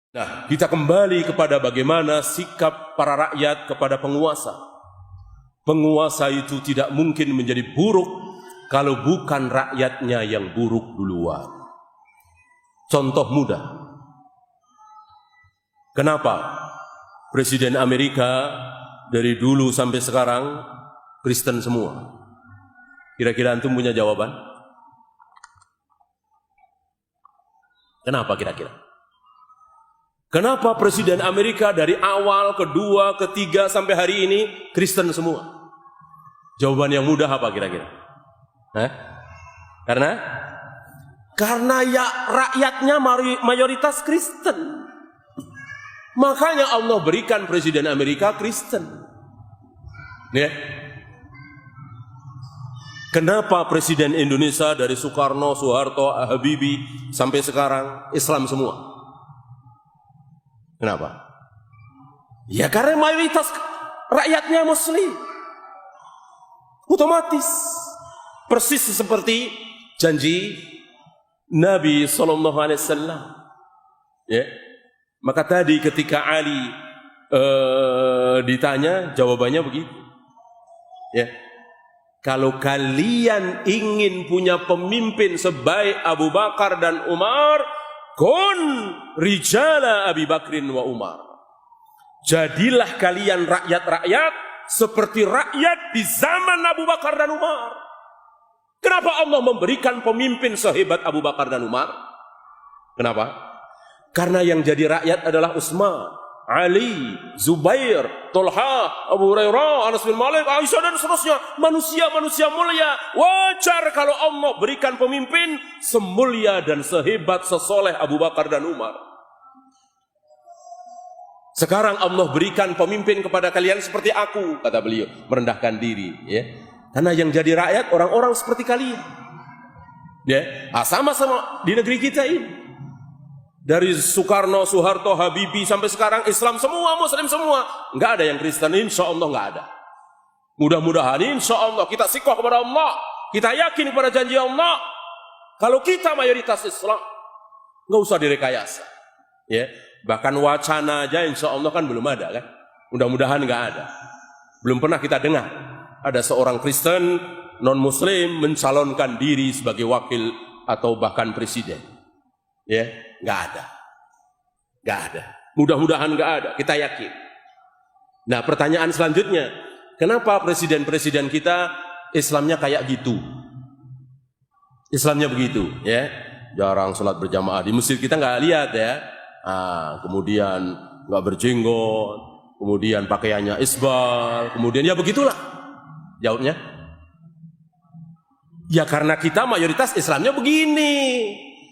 Nah, kita kembali kepada bagaimana sikap para rakyat kepada penguasa. Penguasa itu tidak mungkin menjadi buruk kalau bukan rakyatnya yang buruk duluan. Contoh mudah. Kenapa Presiden Amerika dari dulu sampai sekarang Kristen semua? Kira-kira antum punya jawaban? Kenapa kira-kira? Kenapa Presiden Amerika dari awal, kedua, ketiga sampai hari ini Kristen semua? Jawaban yang mudah apa kira-kira? Karena ya rakyatnya mayoritas Kristen. Makanya Allah berikan Presiden Amerika Kristen. Ya. Kenapa Presiden Indonesia dari Soekarno, Soeharto, Habibie sampai sekarang Islam semua? Kenapa? Ya karena mayoritas rakyatnya Muslim. Otomatis. Persis seperti janji Nabi SAW. Ya. Maka tadi ketika Ali ditanya, jawabannya begitu. Ya. Kalau kalian ingin punya pemimpin sebaik Abu Bakar dan Umar, kun rijala Abi Bakrin wa Umar. Jadilah kalian rakyat-rakyat seperti rakyat di zaman Abu Bakar dan Umar. Kenapa Allah memberikan pemimpin sehebat Abu Bakar dan Umar? Kenapa? Karena yang jadi rakyat adalah Utsman, Ali, Zubair, Tolha, Abu Hurairah, Anas bin Malik, Aisyah dan seterusnya. Manusia-manusia mulia. Wajar kalau Allah berikan pemimpin semulia dan sehebat, sesoleh Abu Bakar dan Umar. Sekarang Allah berikan pemimpin kepada kalian seperti aku, kata beliau, merendahkan diri. Ya. Karena yang jadi rakyat orang-orang seperti kalian. Ya. Sama-sama di negeri kita ini. Dari Soekarno, Soeharto, Habibie sampai sekarang Islam semua, Muslim semua. Enggak ada yang Kristen, insya Allah enggak ada. Mudah-mudahan insya Allah kita sikoh kepada Allah. Kita yakin kepada janji Allah. Kalau kita mayoritas Islam, enggak usah direkayasa. Ya, bahkan wacana aja insya Allah kan belum ada kan. Mudah-mudahan enggak ada. Belum pernah kita dengar ada seorang Kristen non-Muslim mencalonkan diri sebagai wakil atau bahkan presiden. Ya, nggak ada. Mudah-mudahan nggak ada. Kita yakin. Nah, pertanyaan selanjutnya, kenapa presiden-presiden kita Islamnya kayak gitu? Islamnya begitu, ya. Jarang sholat berjamaah di masjid kita nggak lihat ya. Kemudian nggak berjenggot, kemudian pakaiannya isbal, kemudian ya begitulah. Jawabnya, ya karena kita mayoritas Islamnya begini.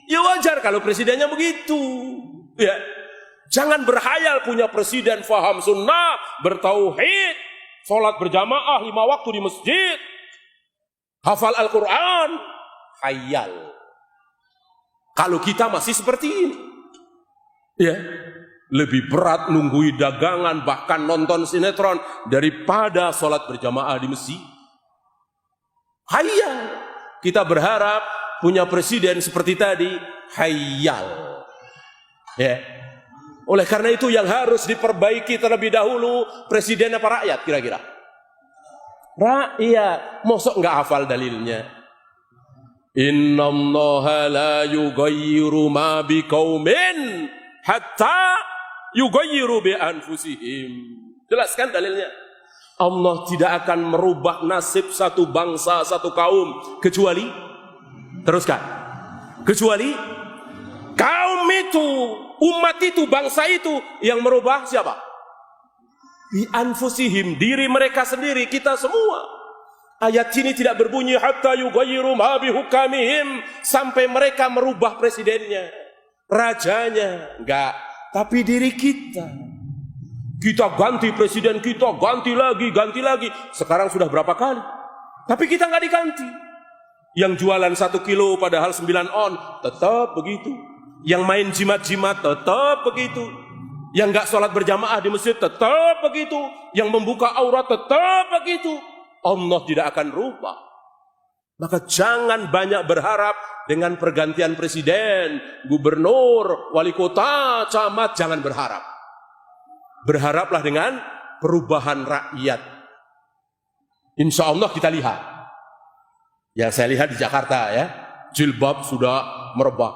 Ya wajar kalau presidennya begitu. Ya. Jangan berhayal punya presiden faham sunnah, bertauhid, sholat berjamaah 5 waktu di masjid, hafal Al-Quran. Hayal. Kalau kita masih seperti ini. Ya. Lebih berat nunggui dagangan, bahkan nonton sinetron daripada sholat berjamaah di masjid. Hayal. Kita berharap punya presiden seperti tadi, hayal. Ya. Oleh karena itu yang harus diperbaiki terlebih dahulu presiden apa rakyat kira-kira? Rakyat. Mosok enggak hafal dalilnya? Innallaha la yughayyiru ma biqaumin hatta yughayyiru bi anfusihim. Jelaskan dalilnya. Allah tidak akan merubah nasib satu bangsa, satu kaum kecuali teruskan. Kecuali kaum itu, umat itu, bangsa itu yang merubah siapa? Bi anfusihim, diri mereka sendiri, kita semua. Ayat ini tidak berbunyi hatta yughayyiru ma bi hukamihim, sampai mereka merubah presidennya, rajanya, enggak, tapi diri kita. Kita ganti presiden kita, ganti lagi. Sekarang sudah berapa kali? Tapi kita enggak diganti. Yang jualan 1 kilo padahal 9 on, tetap begitu. Yang main jimat-jimat, tetap begitu. Yang enggak sholat berjamaah di masjid, tetap begitu. Yang membuka aurat, tetap begitu. Allah tidak akan rubah. Maka jangan banyak berharap dengan pergantian presiden, gubernur, wali kota, camat, jangan berharap. Berharaplah dengan perubahan rakyat. Insya Allah kita lihat. Yang saya lihat di Jakarta ya, jilbab sudah merebak.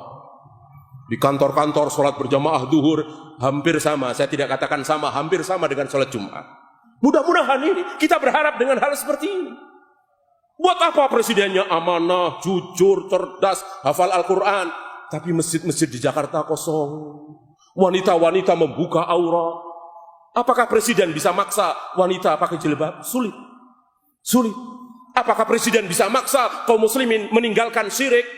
Di kantor-kantor sholat berjamaah duhur hampir sama. Saya tidak katakan sama, hampir sama dengan sholat Jumat. Mudah-mudahan ini kita berharap dengan hal seperti ini. Buat apa presidennya amanah, jujur, cerdas, hafal Al-Quran, tapi masjid-masjid di Jakarta kosong. Wanita-wanita membuka aurat. Apakah presiden bisa maksa wanita pakai jilbab? Sulit. Sulit. Apakah presiden bisa maksa kaum muslimin meninggalkan syirik,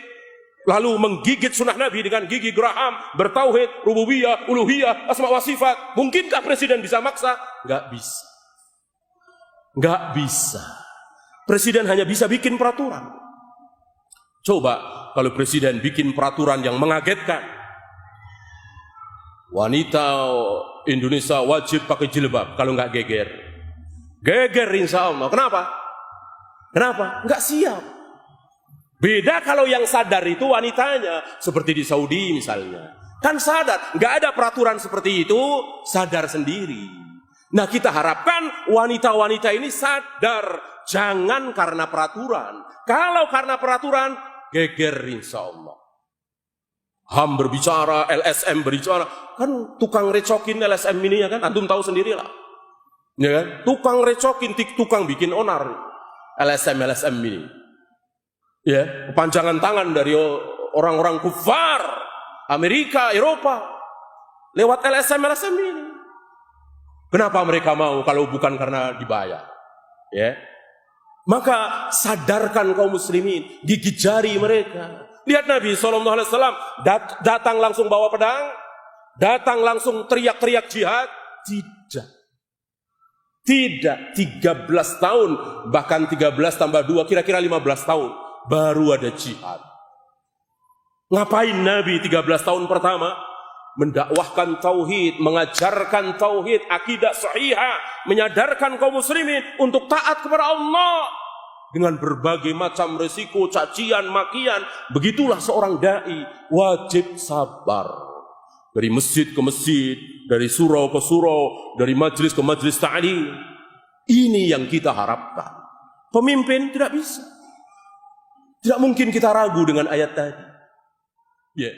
lalu menggigit sunnah Nabi dengan gigi geraham, bertauhid, rububiyah, uluhiyah, asma wa sifat? Mungkinkah presiden bisa maksa? Enggak bisa. Enggak bisa. Presiden hanya bisa bikin peraturan. Coba kalau presiden bikin peraturan yang mengagetkan. Wanita Indonesia wajib pakai jilbab kalau enggak geger. Geger insya Allah. Kenapa? Kenapa? Enggak siap. Beda kalau yang sadar itu wanitanya. Seperti di Saudi misalnya. Kan sadar. Enggak ada peraturan seperti itu. Sadar sendiri. Nah kita harapkan wanita-wanita ini sadar. Jangan karena peraturan. Kalau karena peraturan, geger insya Allah. HAM berbicara, LSM berbicara. Kan tukang recokin LSM ini ya kan. Antum tahu sendiri lah. Ya kan? Tukang recokin, tukang bikin onar. LSM ini. Ya, kepanjangan tangan dari orang-orang kufar. Amerika, Eropa. Lewat LSM ini. Kenapa mereka mau kalau bukan karena dibayar? Ya. Maka sadarkan kaum muslimin, gigit jari mereka. Lihat Nabi SAW datang langsung bawa pedang, datang langsung teriak-teriak jihad. Tidak, 13 tahun, bahkan 13 tambah 2, kira-kira 15 tahun, baru ada jihad. Ngapain Nabi 13 tahun pertama? Mendakwahkan tauhid, mengajarkan tauhid, akidah sahihah, menyadarkan kaum muslimin untuk taat kepada Allah dengan berbagai macam resiko, cacian, makian. Begitulah seorang dai wajib sabar. Dari masjid ke masjid, dari surau ke surau, dari majlis ke majlis ta'lim. Ini yang kita harapkan. Pemimpin tidak bisa. Tidak mungkin kita ragu dengan ayat tadi. Ya.